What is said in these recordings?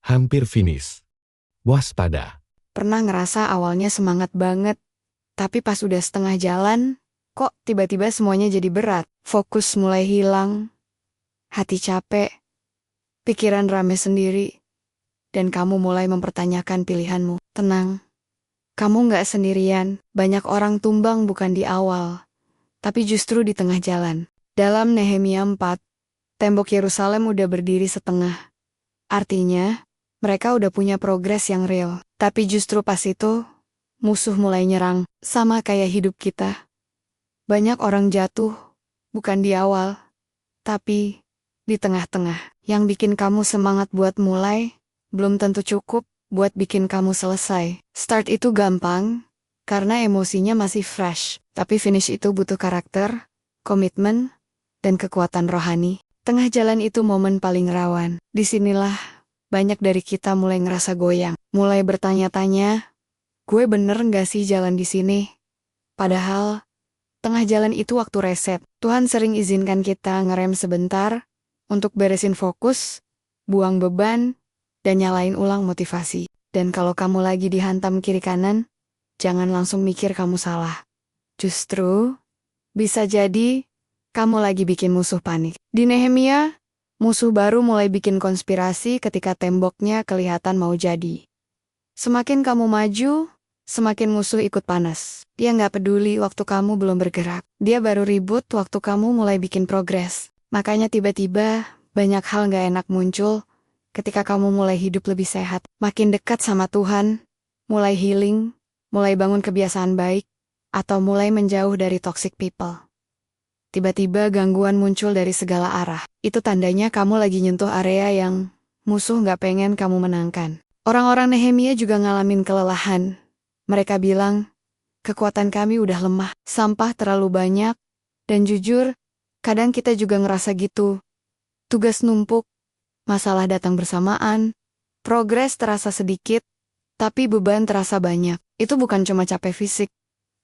Hampir finish. Waspada. Pernah ngerasa awalnya semangat banget, tapi pas udah setengah jalan, kok tiba-tiba semuanya jadi berat. Fokus mulai hilang, hati capek, pikiran rame sendiri, dan kamu mulai mempertanyakan pilihanmu. Tenang, kamu nggak sendirian. Banyak orang tumbang bukan di awal, tapi justru di tengah jalan. Dalam Nehemia 4, tembok Yerusalem udah berdiri setengah. Artinya, mereka udah punya progres yang real. Tapi justru pas itu, musuh mulai nyerang. Sama kayak hidup kita. Banyak orang jatuh, bukan di awal, tapi di tengah-tengah. Yang bikin kamu semangat buat mulai, belum tentu cukup buat bikin kamu selesai. Start itu gampang, karena emosinya masih fresh. Tapi finish itu butuh karakter, komitmen, dan kekuatan rohani. Tengah jalan itu momen paling rawan. Disinilah banyak dari kita mulai ngerasa goyang. Mulai bertanya-tanya, gue bener nggak sih jalan di sini? Padahal, tengah jalan itu waktu reset. Tuhan sering izinkan kita ngerem sebentar untuk beresin fokus, buang beban, dan nyalain ulang motivasi. Dan kalau kamu lagi dihantam kiri kanan, jangan langsung mikir kamu salah. Justru, bisa jadi kamu lagi bikin musuh panik. Di Nehemia, musuh baru mulai bikin konspirasi ketika temboknya kelihatan mau jadi. Semakin kamu maju, semakin musuh ikut panas. Dia nggak peduli waktu kamu belum bergerak. Dia baru ribut waktu kamu mulai bikin progres. Makanya tiba-tiba banyak hal nggak enak muncul ketika kamu mulai hidup lebih sehat. Makin dekat sama Tuhan, mulai healing, mulai bangun kebiasaan baik, atau mulai menjauh dari toxic people. Tiba-tiba gangguan muncul dari segala arah. Itu tandanya kamu lagi nyentuh area yang musuh nggak pengen kamu menangkan. Orang-orang Nehemia juga ngalamin kelelahan. Mereka bilang, kekuatan kami udah lemah, sampah terlalu banyak, dan jujur, kadang kita juga ngerasa gitu. Tugas numpuk, masalah datang bersamaan, progres terasa sedikit, tapi beban terasa banyak. Itu bukan cuma capek fisik,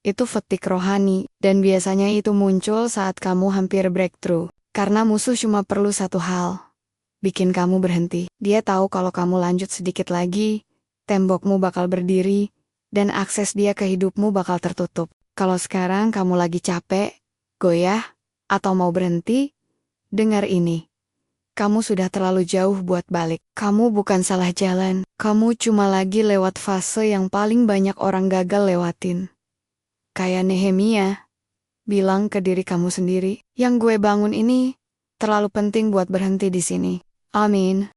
itu fatigue rohani, dan biasanya itu muncul saat kamu hampir breakthrough. Karena musuh cuma perlu satu hal, bikin kamu berhenti. Dia tahu kalau kamu lanjut sedikit lagi, tembokmu bakal berdiri, dan akses dia ke hidupmu bakal tertutup. Kalau sekarang kamu lagi capek, goyah, atau mau berhenti, dengar ini. Kamu sudah terlalu jauh buat balik. Kamu bukan salah jalan, kamu cuma lagi lewat fase yang paling banyak orang gagal lewatin. Kayak Nehemia, bilang ke diri kamu sendiri, yang gue bangun ini terlalu penting buat berhenti di sini. Amin.